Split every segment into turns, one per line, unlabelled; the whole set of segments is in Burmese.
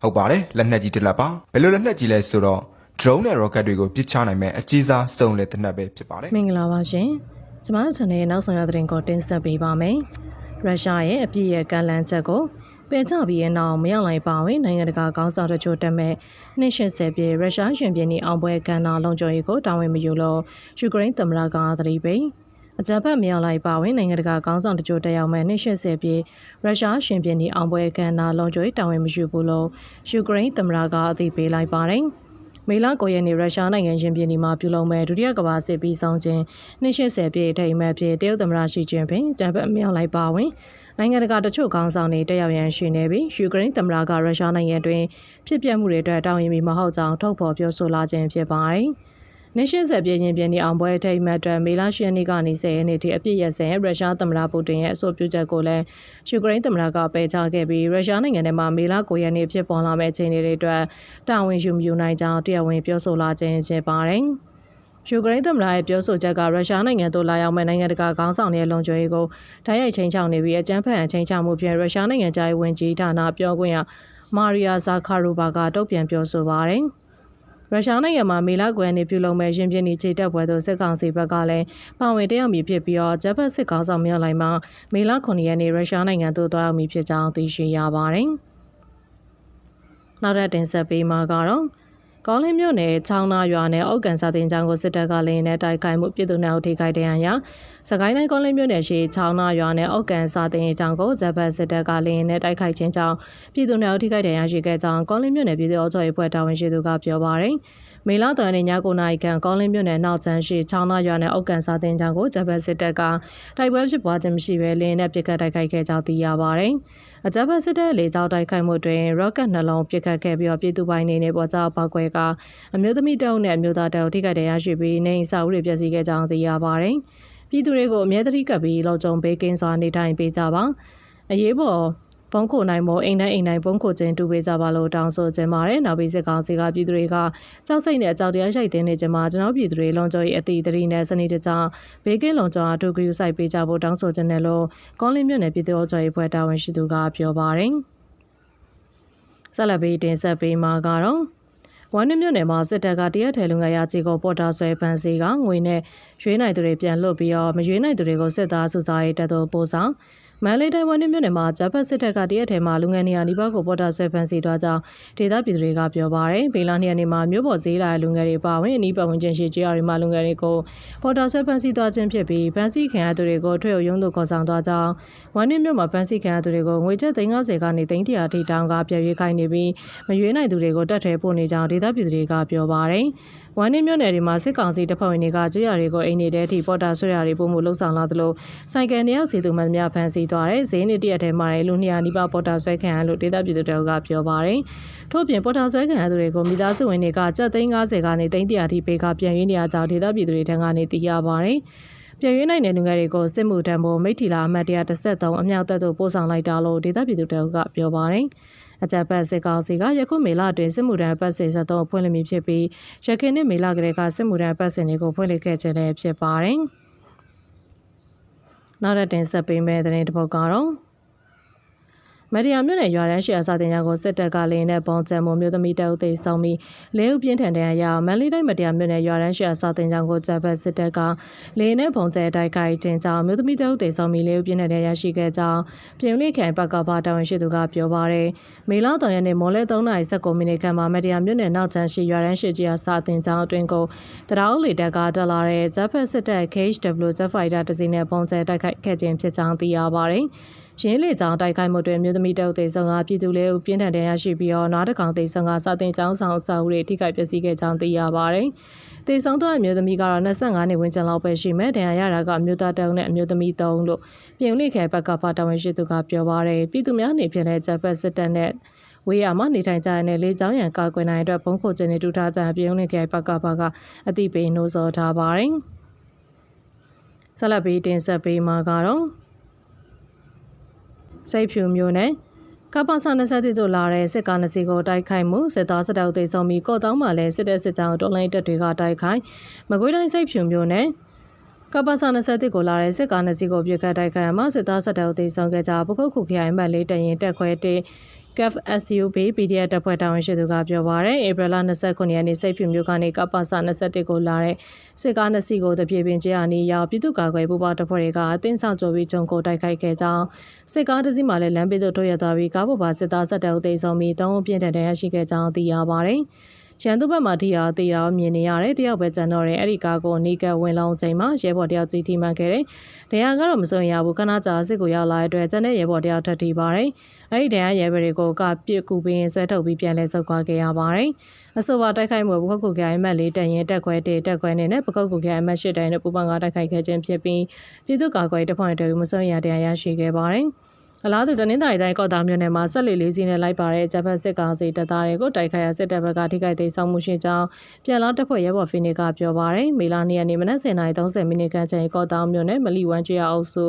ဟုတ်ပါတယ်လက်နက်ကြီးတစ်လက်ပါဘယ်လိုလက်နက်ကြီးလဲဆိုတော့ drone နဲ့ rocket တွေကိုပစ်ချနိုင်မဲ့အကြီးစားစုံလက်တစ်နက်ပဲဖြစ်ပါတယ်
မင်္ဂလာပါရှင်ကျမတို့ channel ရဲ့နောက်ဆုံးရသတင်းကိုတင်ဆက်ပေးပါမယ်ရုရှားရဲ့အပြည့်ရဲ့ကန့်လန့်ချက်ကိုပယ်ချပြီးတဲ့နောက်မရောက်လိုက်ပါဝင်နိုင်ငံတကာကောင်းဆောင်တချို့တက်မဲ့280ပြည့်ရုရှားရှင်ပြည်နေအောင်ပွဲကဏ္ဍလုံခြုံရေးကိုတာဝန်မယူလို့ယူကရိန်းသမ္မတကသတိပေးအကြမ်းဖက်မြောက်လိုက်ပါဝင်နိုင်ငံတကာကောင်းဆောင်တချို့တက်ရောက်မဲ့280ပြည့်ရုရှားရှင်ပြည်နေအောင်ပွဲကဏ္ဍလုံခြုံရေးတာဝန်မယူဘူးလို့ယူကရိန်းသမ္မတကအသိပေးလိုက်ပါတယ်မေလ9ရက်နေ့ရုရှားနိုင်ငံရှင်ပြည်နယ်မှာပြုလုပ်မဲ့ဒုတိယကမ္ဘာစစ်ပြီးဆောင်ခြင်း280ပြည့်ထိပ်မှတ်ဖြစ်တရုတ်သမ္မတရှီကျင်းပင်ကြံဖက်မြောက်လိုက်ပါဝင်နိုင်ငံတကာတချို့ခေါင်းဆောင်တွေတက်ရောက်ရန်ရှိနေပြီးယူကရိန်းသမ္မတကရုရှားနိုင်ငံတွင်ဖြစ်ပျက်မှုတွေအတွက်တောင်းရင်မဟုတ်ကြောင်းထုတ်ဖော်ပြောဆိုလာခြင်းဖြစ်ပါတယ်။280ပြည့်ရင်ပြည်နေအောင်ပွဲထိပ်မှတ်အတွက်မေလ10ရက်နေ့ကနေ10ရက်နေ့ထိအပြည့်ရစဲရုရှားသမ္မတပူတင်ရဲ့အဆိုပြုချက်ကိုလည်းယူကရိန်းသမ္မတကပယ်ချခဲ့ပြီးရုရှားနိုင်ငံထဲမှာမေလ9ရက်နေ့ဖြစ်ပေါ်လာမယ့်အခြေအနေတွေအတွက်တာဝန်ယူမယူနိုင်ကြောင်းတရားဝင်ပြောဆိုလာခြင်းဖြစ်ပါတယ်။ယူကရိန်းသမ္မတရဲ့ပြောဆိုချက်ကရုရှားနိုင်ငံသို့လာရောက်မဲ့နိုင်ငံတကာခေါင်းဆောင်တွေလုံခြုံရေးကိုတိုက်ရိုက်ချိန်ချောက်နေပြီးအကြမ်းဖက်အချိန်ချမှုဖြင့်ရုရှားနိုင်ငံသားဝန်ကြီးဌာနပြောခွင့်ရမာရီယာဇာခါရိုဘာကတုံ့ပြန်ပြောဆိုပါတယ်။ရုရှားနိုင်ငံမှာမေလ9ရက်နေ့ပြုလုပ်မဲ့ရှင်ပြည်နယ်ခြေတက်ပွဲသို့စစ်ကောင်စီဘက်ကလည်းပါဝင်တက်ရောက်မည်ဖြစ်ပြီးဂျပန်စစ်ကောင်ဆောင်မြောက်လိုက်မှာမေလ9ရက်နေ့ရုရှားနိုင်ငံသို့သွားရောက်မည်ဖြစ်ကြောင်းသိရှိရပါတယ်။နောက်ထပ်တင်ဆက်ပေးမှာကတော့ကောင်းလင်းမြို့နယ်ချောင်းနာရွာနဲ့အောက်ကန်စာတင်ကျောင်းကိုစစ်တပ်ကလင်းနဲ့တိုက်ခိုက်မှုပြည်သူ့နယ်အထိခိုက်တရားရာစကိုင်းတိုင်းကောင်းလင်းမြို့နယ်ရှိချောင်းနာရွာနဲ့အောက်ကန်စာတင်ကျောင်းကိုဂျပန်စစ်တပ်ကလင်းနဲ့တိုက်ခိုက်ခြင်းကြောင့်ပြည်သူ့နယ်အထိခိုက်တရားရှိခဲ့ကြောင်းကောင်းလင်းမြို့နယ်ပြည်သူ့အုပ်ချုပ်ရေးအဖွဲ့တာဝန်ရှိသူကပြောပါရယ်မေလ3ရက်နေ့ည9:00နာရီခန့်ကောင်းလင်းမြို့နယ်နောက်ချမ်းရှိချောင်းနာရွာနဲ့အောက်ကန်စာတင်ကျောင်းကိုဂျပန်စစ်တပ်ကတိုက်ပွဲဖြစ်ပွားခြင်းမရှိဘဲလင်းနဲ့ပစ်ခတ်တိုက်ခိုက်ခဲ့ကြောင်းသိရပါရယ်အကြမ်းဖက်စစ်တပ်လေကြောင်းတိုက်ခိုက်မှုတွင်ရော့ကတ်နှလုံးပစ်ခတ်ခဲ့ပြီးပြည်သူပိုင်းနေပေါ်ကြောက်ပောက်ကွဲကအမျိုးသမီးတအုပ်နဲ့အမျိုးသားတအုပ်ထိခိုက်ဒဏ်ရာရှိပြီးနေအိမ်စာအုပ်တွေပျက်စီးခဲ့ကြောင်းသိရပါတယ်။ပြည်သူတွေကိုအမြဲတမ်းကပ်ပြီးလုံခြုံဘေးကင်းစွာနေထိုင်ပေးကြပါ။အရေးပေါ်ဘုံခိုနိုင်မို့အိမ်တိုင်းဘုံခိုခြင်းတူပေးကြပါလို့တောင်းဆိုခြင်းပါတယ်။နောက်ပြီးစစ်ကောင်စီကပြည်သူတွေကကြောက်စိတ်နဲ့အကြောက်တရားရှိုက်တင်နေခြင်းမှာကျွန်တော်ပြည်သူတွေလုံခြုံရေးအတိအသတိနဲ့စနစ်တကျဘေးကင်းလုံခြုံအားထုတ်ကြည့်ဆိုင်ပေးကြဖို့တောင်းဆိုခြင်းနဲ့လို့ကောင်းလင်းမြို့နယ်ပြည်သူ့အုပ်ချုပ်ရေးဖွဲ့တာဝန်ရှိသူကပြောပါတယ်။ဆက်လက်ပြီးတင်ဆက်ပေးမှာကတော့ဝမ်းနည်းမြို့နယ်မှာစစ်တပ်ကတရက်ထဲလုံငယ်ရကြီးကိုပေါ်တာဆွဲပန်းစီကငွေနဲ့ရွေးနိုင်သူတွေပြန်လွတ်ပြီးမရွေးနိုင်သူတွေကိုစစ်သားစုစားရေးတပ်တော်ပို့ဆောင်မန္တလေးတိုင်းဝမ်းနည်းမြို့နယ်မှာဂျပန်စစ်တပ်ကတရက်ထဲမှာလူငယ်နေရာနီးပါးကိုပေါ်တာဆွဲပန်းစီသွားကြောင်းဒေသပြည်သူတွေကပြောပါရယ်ဘေလာနေ့နေ့မှာမြို့ပေါ်ဈေးလာတဲ့လူငယ်တွေပါဝင်အနီးပတ်ဝန်းကျင်ရှိကျေးရွာတွေမှာလူငယ်တွေကိုပေါ်တာဆွဲပန်းစီသွားခြင်းဖြစ်ပြီးပန်းစီခံရသူတွေကိုထွေအုပ်ရုံးသို့ခေါ်ဆောင်သွားကြောင်းဝမ်းနည်းမြို့မှာပန်းစီခံရသူတွေကိုငွေကျပ်350ကနေ300ထိတောင်းကပြည့်ရွေးခိုင်းနေပြီးမရွေးနိုင်သူတွေကိုတတ်ထဲပို့နေကြောင်းဒေသပြည်သူတွေကပြောပါရယ်ဝမ်းနည်းမြို့နယ်တွေမှာစစ်ကောင်စီတပ်ဖွဲ့ဝင်တွေကကြေးရွာတွေကိုအိမ်နေတဲ့အထိပေါ်တာဆွဲရာတွေပုံမှုလှုပ်ဆောင်လာသလိုစိုက်ကယ်နေရောက်စီသူမှန်များဖမ်းဆီးသွားတဲ့ဈေးနေ့တရက်ထဲမှာလူ200နီးပါးပေါ်တာဆွဲခံရလို့ဒေသပြည်သူတွေကပြောပါရယ်ထို့ပြင်ပေါ်တာဆွဲခံရသူတွေကိုမိသားစုဝင်တွေကကျပ်350ကနေ300ထိပေးကပြန်ရွေးနေရကြောင်းဒေသပြည်သူတွေထံကနေသိရပါရယ်ပြည်ရွေးနိုင်တဲ့လူငယ်တွေကိုစစ်မှုထမ်းဖို့မိထီလာအမှတ်133အမြောက်တပ်သို့ပို့ဆောင်လိုက်တာလို့ဒေသပြည်သူတွေကပြောပါရယ်အကြမ်းဖက်စစ်ကောင်စီကယခုမေလအတွင်းစစ်မှုထမ်းပတ်စဉ်73ဖွင့်လှစ်မည်ဖြစ်ပြီးရခိုင်နှစ်မေလကလေးကစစ်မှုထမ်းပတ်စဉ်တွေကိုဖွင့်လှစ်ခဲ့ခြင်းလည်းဖြစ်ပါတယ်။နောက်တင်ဆက်ပေးမယ့်သတင်းတစ်ပုဒ်ကတော့မရီယာမြို့နယ်ရွာတန်းရှိအစာတင်ကြောင်ကိုစစ်တပ်ကလင်းနဲ့ပုံကျံမှုမျိုးသမီးတအုပ်သိဆောင်ပြီးလဲဦးပြင်းထန်တဲ့အရာမန်လေးတိုင်းမတရားမြို့နယ်ရွာတန်းရှိအစာတင်ကြောင်ကိုဂျပန်စစ်တပ်ကလင်းနဲ့ပုံကျံတိုက်ခိုက်ခြင်းကြောင့်မျိုးသမီးတအုပ်သိဆောင်ပြီးလဲဦးပြင်းထန်တဲ့ရရှိခဲ့ကြောင်းပြည်ဦးလေးခိုင်ဘက်ကပါတာဝန်ရှိသူကပြောပါရယ်မေလ3ရက်နေ့မော်လဲ3:19မိနစ်ခန့်မှာမတရားမြို့နယ်နောက်ချမ်းရှိရွာတန်းရှိကြီးအစာတင်ကြောင်အတွင်းကိုတရားဥလေတပ်ကတက်လာတဲ့ဂျပန်စစ်တပ် KHW Jet Fighter တစ်စီးနဲ့ပုံကျံတိုက်ခိုက်ခဲ့ခြင်းဖြစ်ကြောင်းသိရပါရယ်ရင်းလေကြောင်တိုက်ခိုက်မှုတွင်မြို့သမီးတအုပ်သိဆောင်ကပြည်သူလေးဦးပြင်းထန်တရားရှိပြီးနားတကောင်သိဆောင်ကစာတင်ကျောင်းဆောင်အစာအုပ်တွေထိခိုက်ပျက်စီးခဲ့ကြောင်းသိရပါရယ်။သိဆောင်သောအမျိုးသမီးကတော့25နှစ်ဝန်းကျင်လောက်ပဲရှိမဲ့တရားရတာကအမျိုးသားတအုပ်နဲ့အမျိုးသမီး3လို့ပြည်ဦးလေးခိုင်ဘက်ကပါတာဝန်ရှိသူကပြောပါရယ်ပြည်သူများအနေဖြင့်လည်းဂျပန်စစ်တပ်နဲ့ဝေးရမှာနေထိုင်ကြတဲ့လေကြောင်းရန်ကာကွယ်နိုင်အတွက်ဘုံခိုခြင်းတွေတူထားကြပြည်ဦးလေးခိုင်ဘက်ကပါကအသိပေးနှိုးဆော်ထားပါရယ်။ဆက်လက်ပြီးတင်ဆက်ပေးမှာကတော့စိတ်ဖြူမျိုးနဲ့ကပ္ပဆာ20တို့လာတဲ့စစ်ကား2စီးကိုတိုက်ခိုက်မှုစစ်သားစစ်တောက်သိဆုံးပြီးကော့တောင်းမှာလည်းစစ်တပ်စစ်ကြောင်းတော်လိုင်းတပ်တွေကတိုက်ခိုက်မကွေးတိုင်းစိတ်ဖြူမျိုးနဲ့ကပ္ပဆာ20ကိုလာတဲ့စစ်ကား2စီးကိုပြစ်ခတ်တိုက်ခိုက်မှာစစ်သားစစ်တောက်သိဆုံးခဲ့ကြပုခုတ်ခုခိုင်မှတ်လေးတရင်တက်ခွဲ1 CAF SUB PDF တပ်ဖွဲ့တာဝန်ရှိသူကပြောပါရယ်ဧပြီလ29ရက်နေ့စိတ်ဖြူမျိုးကနေကပ္ပစ21ကိုလာတဲ့စစ်ကား2စီးကိုတပြေပင်ကျအနီးရောက်ပြည်သူ့ကာကွယ်ပူးပေါင်းတပ်ဖွဲ့တွေကအသင်းဆောင်ကြိုပြီးဂျုံကိုတိုက်ခိုက်ခဲ့ကြောင်းစစ်ကားတစ်စီးမှလည်းလမ်းဘေးသို့ထုတ်ရသွားပြီးကားပေါ်ပါစစ်သား17ဦးသေဆုံးပြီး3ဦးပြင်းထန်ဒဏ်ရာရှိခဲ့ကြောင်းသိရပါရယ်ရန်သူဘက်မှတရားတေးတော်မြင်နေရတဲ့တယောက်ပဲကျန်တော့တယ်အဲ့ဒီကားကိုနီးကပ်ဝင်လုံးချိန်မှာရဲဘော်တယောက်ကြီးထိမှန်ခဲ့တယ်။တရားကတော့မစိုးရင်ရဘူးခဏကြာစစ်ကိုရောက်လာတဲ့အတွက်ကျန်တဲ့ရဲဘော်တယောက်ထပ်ထိပါတယ်။အဲ့ဒီတရားရဲဘော်တွေကိုကပြစ်ကူပင်းဆွဲထုတ်ပြီးပြန်လဲဆုတ်ခွာခဲ့ရပါတယ်။အဆိုပါတိုက်ခိုက်မှုပခုတ်ကူခိုင်အမှတ်၄တန်ရင်တက်ခွဲ1တက်ခွဲ2နဲ့ပခုတ်ကူခိုင်အမှတ်8တန်နဲ့ပူပန်ကတိုက်ခိုက်ခဲ့ခြင်းဖြစ်ပြီးပြည်သူ့ကာကွယ်တပ်ဖွဲ့တွေမစိုးရင်ရတရားရရှိခဲ့ပါတယ်။အလားတူတနင်္သာရီတိုင်းကော့တာမြို့နယ်မှာဆက်လက်လေးစီးနဲ့လိုက်ပါတဲ့ဂျပန်စစ်ကောင်စီတပ်သားတွေကိုတိုက်ခိုက်ရစစ်တပ်ဘက်ကထိခိုက်သေးဆုံးမှုရှိကြောင်းပြန်လာတပ်ဖွဲ့ရဲဘော်ဖီနီကပြောပါရယ်မေလ2ရက်နေ့မနက်10:30မိနစ်ခန့်ချိန်ကော့တာမြို့နယ်မလီဝမ်ကျွောက်အုပ်စု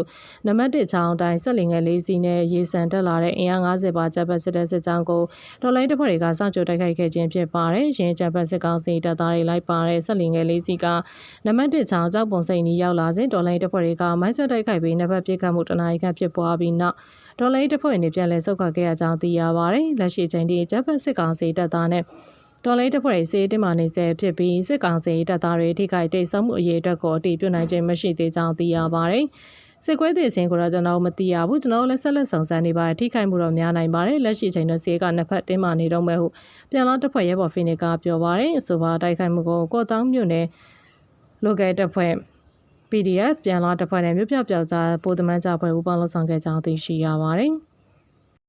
နံပါတ်1ချောင်းတိုင်းဆက်လင်ငယ်လေးစီးနဲ့ရေစံတက်လာတဲ့အင်အား50ပါဂျပန်စစ်တပ်စစ်ကြောင်းကိုတော်လိုင်းတပ်ဖွဲ့တွေကစောင့်ကြိုတိုက်ခိုက်ခဲ့ခြင်းဖြစ်ပါတယ်ရင်းဂျပန်စစ်ကောင်စီတပ်သားတွေလိုက်ပါတဲ့ဆက်လင်ငယ်လေးစီးကနံပါတ်1ချောင်းကြောက်ပုံစိန်နီးရောက်လာစဉ်တော်လိုင်းတပ်ဖွဲ့တွေကမိုင်းဆွဲတိုက်ခိုက်ပြီးနှစ်ဖက်ပစ်ခတ်မှုတနအီခန့်ဖြစ်ပွားပြီးနောက်ဒေါ်လာတစ်ဖွဲ့အနေနဲ့ပြန်လည်ဆုတ်ခွာခဲ့ရကြောင်းသိရပါတယ်။လက်ရှိချိန်ထိဂျပန်စစ်ကောင်စီတပ်သားနဲ့ဒေါ်လာတစ်ဖွဲ့ရေးစေးတင်မာနေဆဲဖြစ်ပြီးစစ်ကောင်စီတပ်သားတွေထိခိုက်ဒေဆုံးမှုအရေးအတွက်ကိုအတိပြုနိုင်ခြင်းမရှိသေးကြောင်းသိရပါတယ်။စစ်ကွဲသေးစင်ကိုတော့ကျွန်တော်မသိရဘူးကျွန်တော်လည်းဆက်လက်ဆောင်စမ်းနေပါတယ်ထိခိုက်မှုတော့များနိုင်ပါတယ်လက်ရှိချိန်တော့စေးကနှစ်ဖက်တင်မာနေတော့မဲ့ဟုပြန်လာတစ်ဖွဲ့ရဲဘော်ဖီနီကပြောပါတယ်အဆိုပါတိုက်ခိုက်မှုကိုကော့တောင်းမြို့နယ်လိုကယ်တပ်ဖွဲ့PDF ပြန်လာတပ်ဖွဲ့နဲ့မြို့ပြပျောက်ကြားပိုးသမန်းကြဖွဲ့ဦးပေါင်းလှုပ်ဆောင်ခဲ့ကြောင်းသိရှိရပါတယ်။